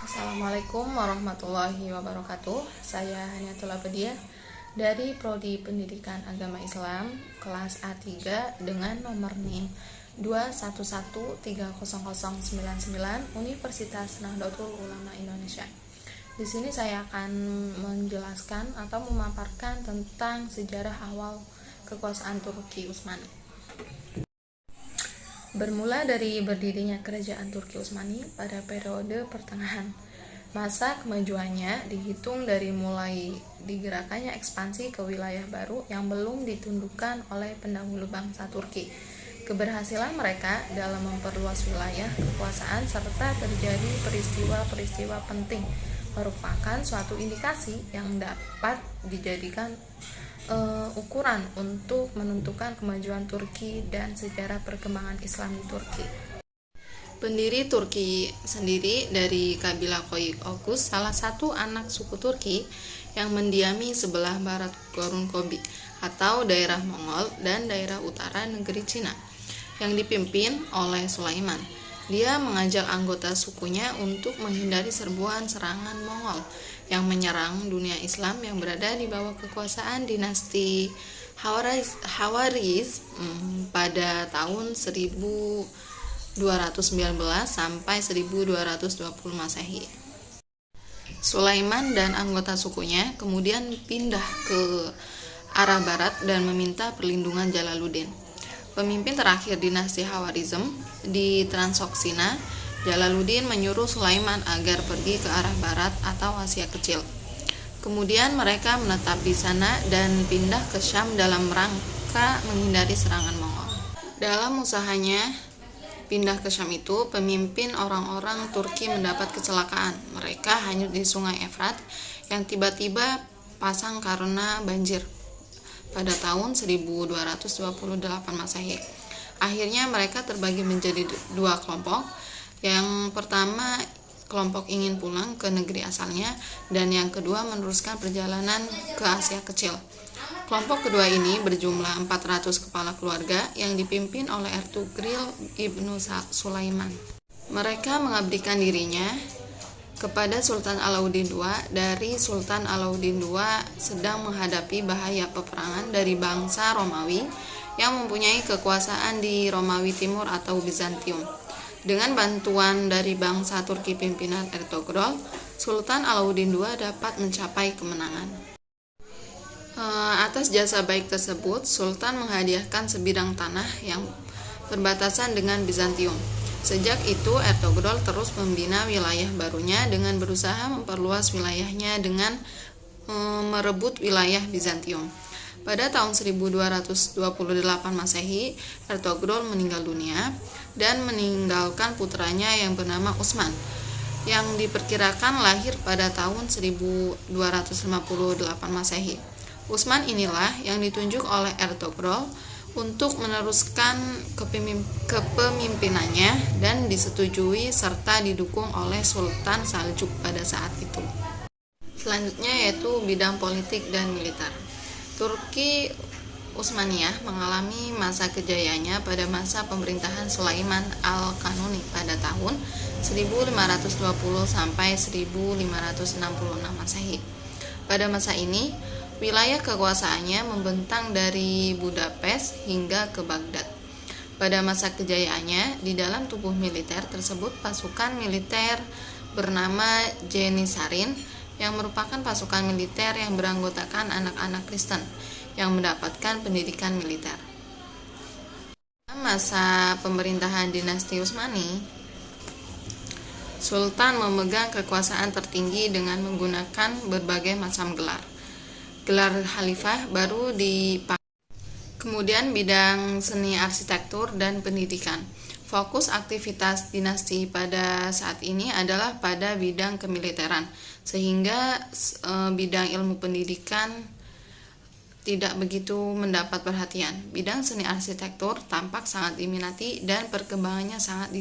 Assalamualaikum warahmatullahi wabarakatuh. Saya Haniatul Abadiah dari Prodi Pendidikan Agama Islam kelas A3 dengan nomor NIM 211300099 Universitas Nahdlatul Ulama Indonesia. Di sini saya akan menjelaskan atau memaparkan tentang sejarah awal kekuasaan Turki Utsmani. Bermula dari berdirinya kerajaan Turki Utsmani pada periode pertengahan. Masa kemajuannya dihitung dari mulai digerakkannya ekspansi ke wilayah baru yang belum ditundukkan oleh pendahulu bangsa Turki. Keberhasilan mereka dalam memperluas wilayah kekuasaan serta terjadi peristiwa-peristiwa penting merupakan suatu indikasi yang dapat dijadikan ukuran untuk menentukan kemajuan Turki dan sejarah perkembangan Islam di Turki. Pendiri Turki sendiri dari kabilah Koyuk Oghuz, salah satu anak suku Turki yang mendiami sebelah barat Gurun Gobi atau daerah Mongol dan daerah utara negeri Cina, yang dipimpin oleh Sulaiman. Dia mengajak anggota sukunya untuk menghindari serbuan serangan Mongol yang menyerang dunia Islam yang berada di bawah kekuasaan dinasti Khawarizm pada tahun 1219 sampai 1220 Masehi. Sulaiman dan anggota sukunya kemudian pindah ke arah barat dan meminta perlindungan Jalaluddin, pemimpin terakhir dinasti Khawarizm di Transoksina. Jalaluddin menyuruh Sulaiman agar pergi ke arah barat atau Asia Kecil. Kemudian mereka menetap di sana dan pindah ke Syam dalam rangka menghindari serangan Mongol. Dalam usahanya pindah ke Syam itu, pemimpin orang-orang Turki mendapat kecelakaan. Mereka hanyut di Sungai Efrat yang tiba-tiba pasang karena banjir pada tahun 1228 Masehi. Akhirnya mereka terbagi menjadi dua kelompok. Yang pertama, kelompok ingin pulang ke negeri asalnya, dan yang kedua meneruskan perjalanan ke Asia Kecil. Kelompok kedua ini berjumlah 400 kepala keluarga yang dipimpin oleh Ertugrul Ibnu Sulaiman. Mereka mengabdikan dirinya kepada Sultan Alauddin II. Dari Sultan Alauddin II sedang menghadapi bahaya peperangan dari bangsa Romawi yang mempunyai kekuasaan di Romawi Timur atau Bizantium. Dengan bantuan dari bangsa Turki pimpinan Ertugrul, Sultan Alauddin II dapat mencapai kemenangan. Atas jasa baik tersebut, Sultan menghadiahkan sebidang tanah yang berbatasan dengan Bizantium. Sejak itu, Ertugrul terus membina wilayah barunya dengan berusaha memperluas wilayahnya dengan merebut wilayah Bizantium. Pada tahun 1228 Masehi, Ertugrul meninggal dunia dan meninggalkan putranya yang bernama Utsman, yang diperkirakan lahir pada tahun 1258 Masehi. Utsman inilah yang ditunjuk oleh Ertugrul untuk meneruskan kepemimpinannya dan disetujui serta didukung oleh Sultan Saljuk pada saat itu. Selanjutnya yaitu bidang politik dan militer. Turki Utsmaniyah mengalami masa kejayaannya pada masa pemerintahan Sulaiman Al-Kanuni pada tahun 1520 sampai 1566 Masehi. Pada masa ini, wilayah kekuasaannya membentang dari Budapest hingga ke Baghdad. Pada masa kejayaannya, di dalam tubuh militer tersebut pasukan militer bernama Jenissarin yang merupakan pasukan militer yang beranggotakan anak-anak Kristen yang mendapatkan pendidikan militer. Dalam masa pemerintahan dinasti Utsmani, Sultan memegang kekuasaan tertinggi dengan menggunakan berbagai macam gelar. Gelar khalifah baru dipakai. Kemudian bidang seni arsitektur dan pendidikan. Fokus aktivitas dinasti pada saat ini adalah pada bidang kemiliteran, sehingga bidang ilmu pendidikan tidak begitu mendapat perhatian. Bidang seni arsitektur tampak sangat diminati dan perkembangannya sangat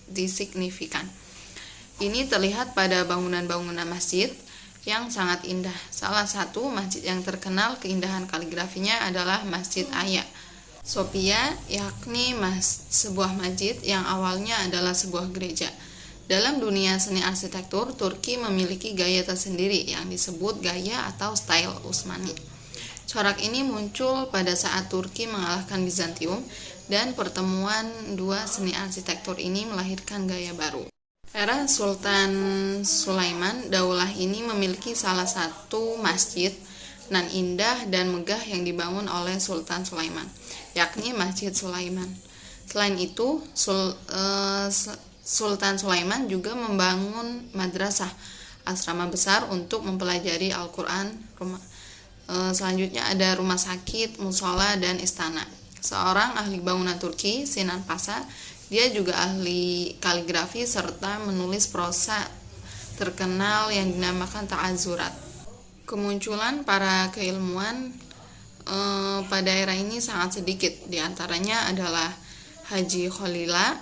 disignifikan. Ini terlihat pada bangunan-bangunan masjid yang sangat indah. Salah satu masjid yang terkenal keindahan kaligrafinya adalah Masjid Hagia Sophia, yakni sebuah masjid yang awalnya adalah sebuah gereja. Dalam dunia seni arsitektur, Turki memiliki gaya tersendiri yang disebut gaya atau style Utsmani. Corak ini muncul pada saat Turki mengalahkan Bizantium, dan pertemuan dua seni arsitektur ini melahirkan gaya baru. Era Sultan Sulaiman, daulah ini memiliki salah satu masjid nan indah dan megah yang dibangun oleh Sultan Sulaiman, yakni Masjid Sulaiman. Selain itu, Sultan Sulaiman juga membangun madrasah, asrama besar untuk mempelajari Al-Quran. Selanjutnya ada rumah sakit, musola, dan istana. Seorang ahli bangunan Turki, Sinan Pasha, dia juga ahli kaligrafi serta menulis prosa terkenal yang dinamakan Ta'azurat. Kemunculan para keilmuan pada era ini sangat sedikit. Di antaranya adalah Haji Khalila,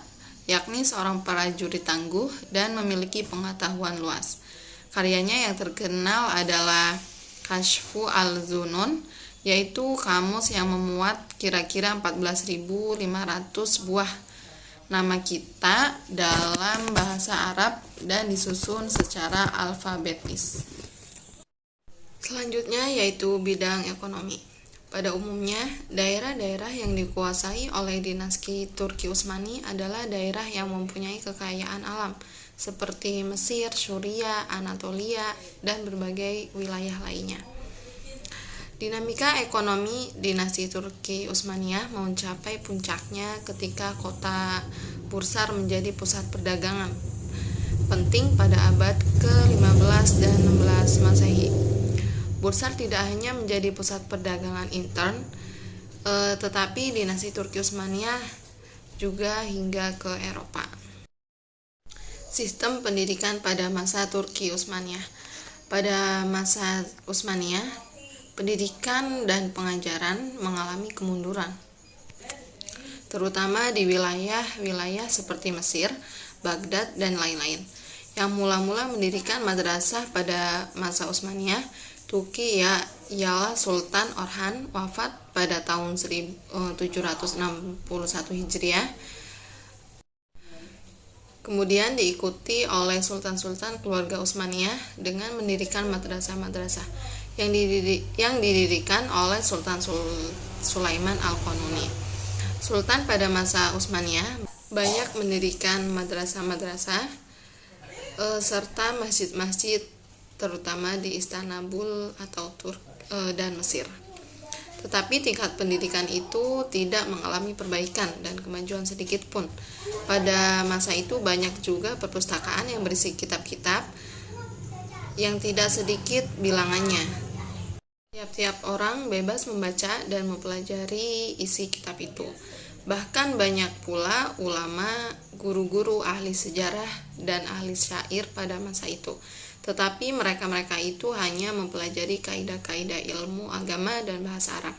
yakni seorang prajurit tangguh dan memiliki pengetahuan luas. Karyanya yang terkenal adalah Kashfu al-Zunun, yaitu kamus yang memuat kira-kira 14.500 buah nama kita dalam bahasa Arab dan disusun secara alfabetis. Selanjutnya yaitu bidang ekonomi. Pada umumnya, daerah-daerah yang dikuasai oleh dinasti Turki Utsmani adalah daerah yang mempunyai kekayaan alam, seperti Mesir, Syria, Anatolia, dan berbagai wilayah lainnya. Dinamika ekonomi dinasti Turki Utsmaniyah mencapai puncaknya ketika kota Bursar menjadi pusat perdagangan penting pada abad ke-15 dan 16 Masehi. Bursar tidak hanya menjadi pusat perdagangan intern, tetapi dinasti Turki Utsmaniyah juga hingga ke Eropa. Sistem pendidikan pada masa Turki Utsmaniyah. Pada masa Utsmaniyah, pendidikan dan pengajaran mengalami kemunduran, terutama di wilayah-wilayah seperti Mesir, Baghdad, dan lain-lain. Yang mula-mula mendirikan madrasah pada masa Utsmaniyah Turki ialah Sultan Orhan, wafat pada tahun 761 Hijriah. Kemudian diikuti oleh sultan-sultan keluarga Utsmaniyah dengan mendirikan madrasah-madrasah yang didirikan oleh Sultan Sulaiman Al-Qanuni. Sultan pada masa Utsmaniyah banyak mendirikan madrasah-madrasah serta masjid-masjid, terutama di Istanbul atau dan Mesir. Tetapi tingkat pendidikan itu tidak mengalami perbaikan dan kemajuan sedikit pun. Pada masa itu banyak juga perpustakaan yang berisi kitab-kitab yang tidak sedikit bilangannya. Tiap-tiap orang bebas membaca dan mempelajari isi kitab itu. Bahkan banyak pula ulama, guru-guru ahli sejarah dan ahli syair pada masa itu. Tetapi mereka-mereka itu hanya mempelajari kaidah-kaidah ilmu agama dan bahasa Arab,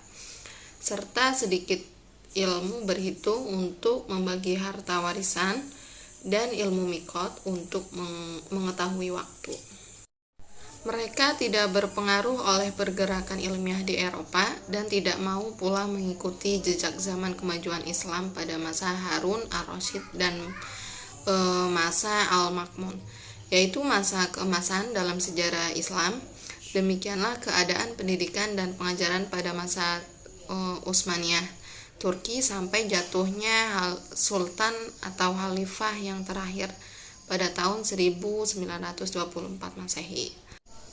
serta sedikit ilmu berhitung untuk membagi harta warisan dan ilmu mikot untuk mengetahui waktu. Mereka tidak berpengaruh oleh pergerakan ilmiah di Eropa dan tidak mau pula mengikuti jejak zaman kemajuan Islam pada masa Harun ar-Rasyid dan masa Al-Ma'mun, yaitu masa keemasan dalam sejarah Islam. Demikianlah keadaan pendidikan dan pengajaran pada masa Utsmaniyah Turki sampai jatuhnya Sultan atau Khalifah yang terakhir pada tahun 1924 Masehi.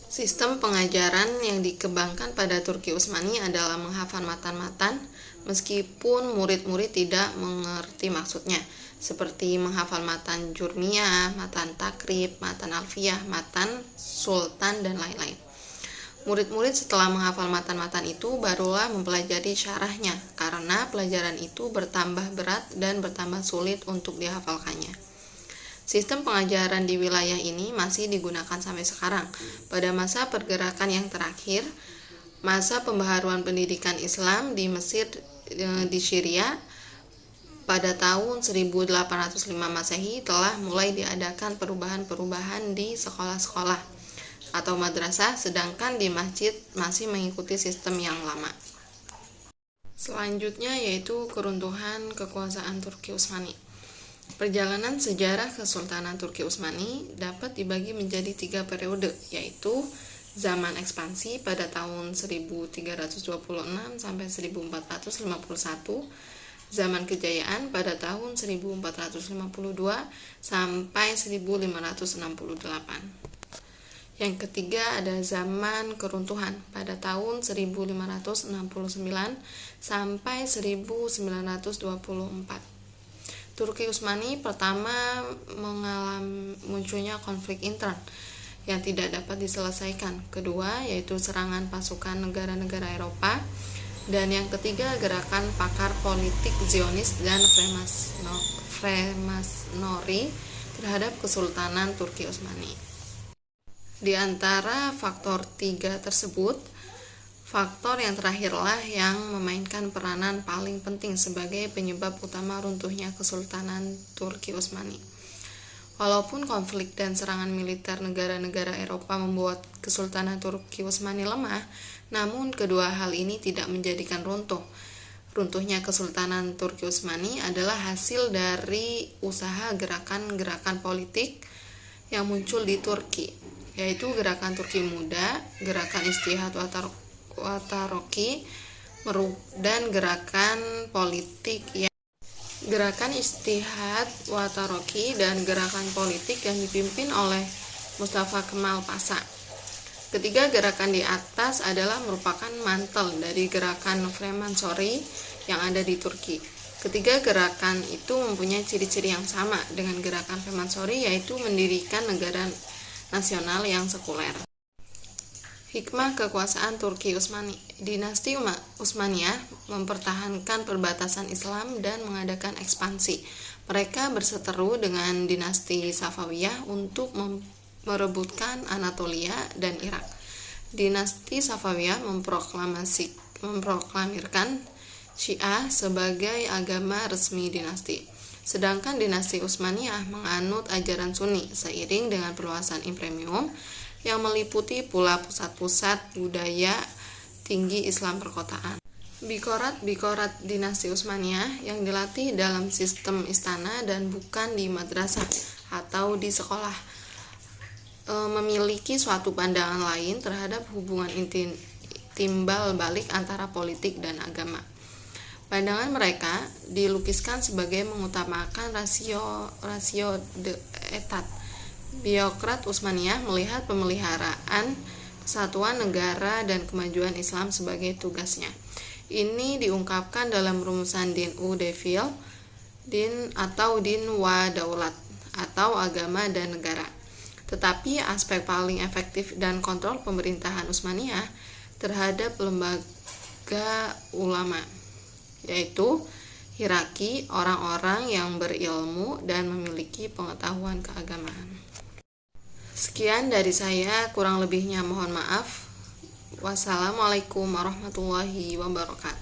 Sistem pengajaran yang dikembangkan pada Turki Utsmani adalah menghafal matan-matan, meskipun murid-murid tidak mengerti maksudnya, seperti menghafal matan Jurmiyah, matan Takrib, matan Alfiyah, matan Sultan, dan lain-lain. Murid-murid setelah menghafal matan-matan itu barulah mempelajari syarahnya, karena pelajaran itu bertambah berat dan bertambah sulit untuk dihafalkannya. Sistem pengajaran di wilayah ini masih digunakan sampai sekarang. Pada masa pergerakan yang terakhir, masa pembaharuan pendidikan Islam di Mesir di Syria pada tahun 1805 Masehi telah mulai diadakan perubahan-perubahan di sekolah-sekolah atau madrasah, sedangkan di masjid masih mengikuti sistem yang lama. Selanjutnya yaitu keruntuhan kekuasaan Turki Utsmani. Perjalanan sejarah Kesultanan Turki Utsmani dapat dibagi menjadi 3 periode, yaitu zaman ekspansi pada tahun 1326 sampai 1451, zaman kejayaan pada tahun 1452 sampai 1568. Yang ketiga ada zaman keruntuhan pada tahun 1569 sampai 1924. Turki Utsmani pertama mengalami munculnya konflik intern yang tidak dapat diselesaikan. Kedua, yaitu serangan pasukan negara-negara Eropa. Dan yang ketiga, gerakan pakar politik Zionis dan Freemasonry terhadap Kesultanan Turki Utsmani. Di antara faktor 3 tersebut, faktor yang terakhirlah yang memainkan peranan paling penting sebagai penyebab utama runtuhnya Kesultanan Turki Utsmani. Walaupun konflik dan serangan militer negara-negara Eropa membuat Kesultanan Turki Utsmani lemah, namun kedua hal ini tidak menjadikan runtuh. Runtuhnya Kesultanan Turki Utsmani adalah hasil dari usaha gerakan-gerakan politik yang muncul di Turki, yaitu gerakan Turki Muda, gerakan Ittihad Wataroki, dan gerakan politik yang dipimpin oleh Mustafa Kemal Pasha. Ketiga gerakan di atas adalah merupakan mantel dari gerakan Freemasonry yang ada di Turki. Ketiga gerakan itu mempunyai ciri-ciri yang sama dengan gerakan Freemasonry, yaitu mendirikan negara nasional yang sekuler. Hikmah kekuasaan Turki Utsmani. Dinasti Utsmaniyah mempertahankan perbatasan Islam dan mengadakan ekspansi. Mereka berseteru dengan dinasti Safawiyah untuk merebutkan Anatolia dan Irak. Dinasti Safawiyah memproklamirkan Syiah sebagai agama resmi dinasti. Sedangkan dinasti Utsmaniyah menganut ajaran Sunni seiring dengan perluasan imperium yang meliputi pula pusat-pusat budaya tinggi Islam perkotaan. Bikorat dinasti Utsmaniyah yang dilatih dalam sistem istana dan bukan di madrasah atau di sekolah, memiliki suatu pandangan lain terhadap hubungan timbal balik antara politik dan agama. Pandangan mereka dilukiskan sebagai mengutamakan rasio d'etat. Bikorat Utsmaniyah melihat pemeliharaan kesatuan negara dan kemajuan Islam sebagai tugasnya. Ini diungkapkan dalam rumusan Din u Devil, Din atau Din wa Daulat atau agama dan negara. Tetapi aspek paling efektif dan kontrol pemerintahan Utsmaniyah terhadap lembaga ulama, yaitu hierarki orang-orang yang berilmu dan memiliki pengetahuan keagamaan. Sekian dari saya, kurang lebihnya mohon maaf. Wassalamualaikum warahmatullahi wabarakatuh.